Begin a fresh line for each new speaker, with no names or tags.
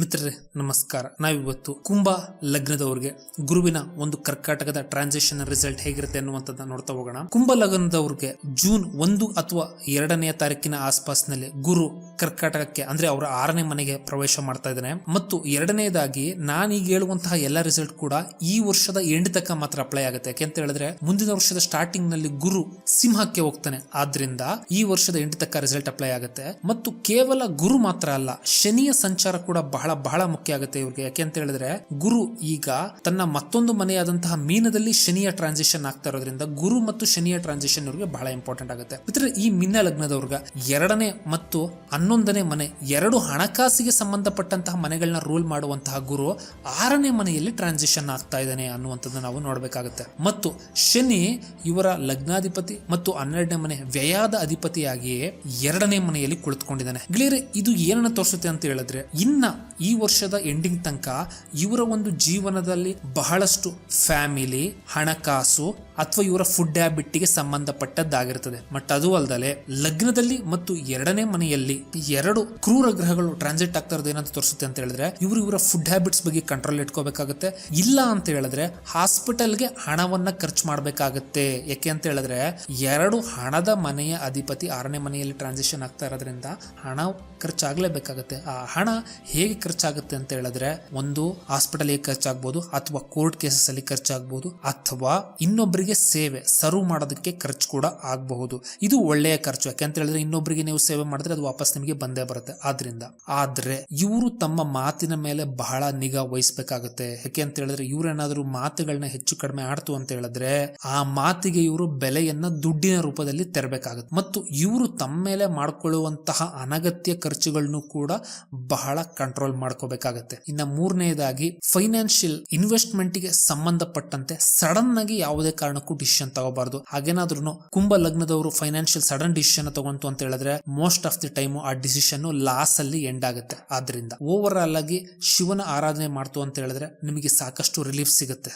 ಮಿತ್ರರೇ ನಮಸ್ಕಾರ. ನಾವಿವತ್ತು ಕುಂಭ ಲಗ್ನದವ್ರಿಗೆ ಗುರುವಿನ ಒಂದು ಕರ್ಕಾಟಕದ ಟ್ರಾನ್ಸಿಷನ್ ರಿಸಲ್ಟ್ ಹೇಗಿರುತ್ತೆ ಅನ್ನುವಂಥದ್ದನ್ನ ನೋಡ್ತಾ ಹೋಗೋಣ. ಕುಂಭ ಲಗ್ನದವ್ರಿಗೆ ಜೂನ್ 1 ಅಥವಾ 2ನೇ ತಾರೀಕಿನ ಆಸ್ಪಾಸ್ನಲ್ಲಿ ಗುರು ಕರ್ಕಾಟಕಕ್ಕೆ ಅಂದ್ರೆ ಅವರ 6ನೇ ಮನೆಗೆ ಪ್ರವೇಶ ಮಾಡ್ತಾ ಇದ್ದಾನೆ. ಮತ್ತು ಎರಡನೇದಾಗಿ ನಾನೀಗ ಹೇಳುವಂತಹ ಎಲ್ಲ ರಿಸಲ್ಟ್ ಕೂಡ ಈ ವರ್ಷದ ಎಂಡ್ ತನಕ ಮಾತ್ರ ಅಪ್ಲೈ ಆಗುತ್ತೆ. ಯಾಕೆಂತ ಹೇಳಿದ್ರೆ ಮುಂದಿನ ವರ್ಷದ ಸ್ಟಾರ್ಟಿಂಗ್ ನಲ್ಲಿ ಗುರು ಸಿಂಹಕ್ಕೆ ಹೋಗ್ತಾನೆ. ಆದ್ರಿಂದ ಈ ವರ್ಷದ ಎಂಡ್ ತನಕ ರಿಸಲ್ಟ್ ಅಪ್ಲೈ ಆಗುತ್ತೆ. ಮತ್ತು ಕೇವಲ ಗುರು ಮಾತ್ರ ಅಲ್ಲ, ಶನಿಯ ಸಂಚಾರ ಕೂಡ ಬಹಳ ಮುಖ್ಯ ಆಗುತ್ತೆ ಇವ್ರಿಗೆ. ಯಾಕೆ ಅಂತ ಹೇಳಿದ್ರೆ ಗುರು ಈಗ ತನ್ನ ಮತ್ತೊಂದು ಮನೆಯಾದಂತಹ ಮೀನದಲ್ಲಿ ಶನಿಯ ಟ್ರಾನ್ಸಿಷನ್ ಆಗ್ತಾ ಇರೋದ್ರಿಂದ ಗುರು ಮತ್ತು ಶನಿಯ ಟ್ರಾನ್ಸಿಷನ್ ಇವ್ರಿಗೆ ಬಹಳ ಇಂಪಾರ್ಟೆಂಟ್ ಆಗುತ್ತೆ. ಈ ಮೀನ ಲಗ್ನದವ್ರಿಗೆ 2ನೇ ಮತ್ತು 11ನೇ ಮನೆ ಎರಡು ಹಣಕಾಸಿಗೆ ಸಂಬಂಧಪಟ್ಟಂತಹ ಮನೆಗಳನ್ನ ರೂಲ್ ಮಾಡುವಂತಹ ಗುರು 6ನೇ ಮನೆಯಲ್ಲಿ ಟ್ರಾನ್ಸಿಷನ್ ಆಗ್ತಾ ಇದ್ದಾನೆ ಅನ್ನುವಂಥದ್ದನ್ನ ನಾವು ನೋಡಬೇಕಾಗುತ್ತೆ. ಮತ್ತು ಶನಿ ಇವರ ಲಗ್ನಾಧಿಪತಿ ಮತ್ತು 12ನೇ ಮನೆ ವ್ಯಯದ ಅಧಿಪತಿಯಾಗಿಯೇ 2ನೇ ಮನೆಯಲ್ಲಿ ಕುಳಿತುಕೊಂಡಿದ್ದಾನೆ. ಗೆಳೆಯರೆ, ಇದು ಏನನ್ನ ತೋರಿಸುತ್ತೆ ಅಂತ ಹೇಳಿದ್ರೆ ಇನ್ನ ಈ ವರ್ಷದ ಎಂಡಿಂಗ್ ತನಕ ಇವರ ಒಂದು ಜೀವನದಲ್ಲಿ ಬಹಳಷ್ಟು ಫ್ಯಾಮಿಲಿ, ಹಣಕಾಸು ಅಥವಾ ಇವರ ಫುಡ್ ಹ್ಯಾಬಿಟ್ ಗೆ ಸಂಬಂಧಪಟ್ಟದ್ದಾಗಿರ್ತದೆ. ಬಟ್ ಅದು ಅಲ್ಲದೆ ಲಗ್ನದಲ್ಲಿ ಮತ್ತು 2ನೇ ಮನೆಯಲ್ಲಿ 2 ಕ್ರೂರ ಗ್ರಹಗಳು ಟ್ರಾನ್ಸಿಟ್ ಆಗ್ತಾ ಇರೋದು ಏನಂತ ತೋರಿಸುತ್ತೆ ಅಂತ ಹೇಳಿದ್ರೆ ಇವರ ಫುಡ್ ಹ್ಯಾಬಿಟ್ಸ್ ಬಗ್ಗೆ ಕಂಟ್ರೋಲ್ ಇಟ್ಕೋಬೇಕಾಗುತ್ತೆ. ಇಲ್ಲ ಅಂತ ಹೇಳಿದ್ರೆ ಹಾಸ್ಪಿಟಲ್ಗೆ ಹಣವನ್ನ ಖರ್ಚು ಮಾಡಬೇಕಾಗುತ್ತೆ. ಯಾಕೆ ಅಂತ ಹೇಳಿದ್ರೆ 2 ಹಣದ ಮನೆಯ ಅಧಿಪತಿ 6ನೇ ಮನೆಯಲ್ಲಿ ಟ್ರಾನ್ಸಿಷನ್ ಆಗ್ತಾ ಇರೋದ್ರಿಂದ ಹಣ ಖರ್ಚಾಗಲೇಬೇಕಾಗುತ್ತೆ. ಆ ಹಣ ಹೇಗೆ ಖರ್ಚಾಗುತ್ತೆ ಅಂತ ಹೇಳಿದ್ರೆ ಒಂದು ಹಾಸ್ಪಿಟಲ್ ಖರ್ಚಾಗಬಹುದು, ಅಥವಾ ಕೋರ್ಟ್ ಕೇಸಸ್ ಅಲ್ಲಿ ಖರ್ಚಾಗಬಹುದು, ಅಥವಾ ಇನ್ನೊಬ್ಬರಿಗೆ ಸೇವೆ ಸರ್ವ್ ಮಾಡೋದಕ್ಕೆ ಖರ್ಚು ಕೂಡ ಆಗಬಹುದು. ಇದು ಒಳ್ಳೆಯ ಖರ್ಚು. ಯಾಕೆಂತ ಹೇಳಿದ್ರೆ ಇನ್ನೊಬ್ಬರಿಗೆ ನೀವು ಸೇವೆ ಮಾಡಿದ್ರೆ ಅದು ವಾಪಸ್ ನಿಮಗೆ ಬಂದೇ ಬರುತ್ತೆ. ಆದ್ರೆ ಇವರು ತಮ್ಮ ಮಾತಿನ ಮೇಲೆ ಬಹಳ ನಿಗಾ ವಹಿಸಬೇಕಾಗುತ್ತೆ. ಯಾಕೆ ಅಂತ ಹೇಳಿದ್ರೆ ಇವ್ರೇನಾದ್ರೂ ಮಾತುಗಳನ್ನ ಹೆಚ್ಚು ಕಡಿಮೆ ಆಡ್ತು ಅಂತ ಹೇಳಿದ್ರೆ ಆ ಮಾತಿಗೆ ಇವರು ಬೆಲೆಯನ್ನ ದುಡ್ಡಿನ ರೂಪದಲ್ಲಿ ತೆರಬೇಕಾಗುತ್ತೆ. ಮತ್ತು ಇವರು ತಮ್ಮ ಮೇಲೆ ಮಾಡ್ಕೊಳ್ಳುವಂತಹ ಅನಗತ್ಯ ಖರ್ಚುಗಳನ್ನು ಕೂಡ ಬಹಳ ಕಂಟ್ರೋಲ್ ಮಾಡ್ಕೋಬೇಕಾಗತ್ತೆ. ಇನ್ನ 3ನೇದಾಗಿ ಫೈನಾನ್ಷಿಯಲ್ ಇನ್ವೆಸ್ಟ್ಮೆಂಟ್ ಗೆ ಸಂಬಂಧಪಟ್ಟಂತೆ ಸಡನ್ ಆಗಿ ಯಾವುದೇ ಕಾರಣಕ್ಕೂ ಡಿಸಿಷನ್ ತಗೋಬಾರ್ದು. ಹಾಗೇನಾದ್ರೂ ಕುಂಭ ಲಗ್ನದವರು ಫೈನಾನ್ಷಿಯಲ್ ಸಡನ್ ಡಿಸಿಷನ್ ತಗೊಂತು ಅಂತ ಹೇಳಿದ್ರೆ ಮೋಸ್ಟ್ ಆಫ್ ದಿ ಟೈಮ್ ಆ ಡಿಸಿಷನ್ ಲಾಸ್ ಅಲ್ಲಿ ಎಂಡ್ ಆಗುತ್ತೆ. ಆದ್ರಿಂದ ಓವರ್ ಆಲ್ ಆಗಿ ಶಿವನ ಆರಾಧನೆ ಮಾಡ್ತು ಅಂತ ಹೇಳಿದ್ರೆ ನಿಮಗೆ ಸಾಕಷ್ಟು ರಿಲೀಫ್ ಸಿಗುತ್ತೆ.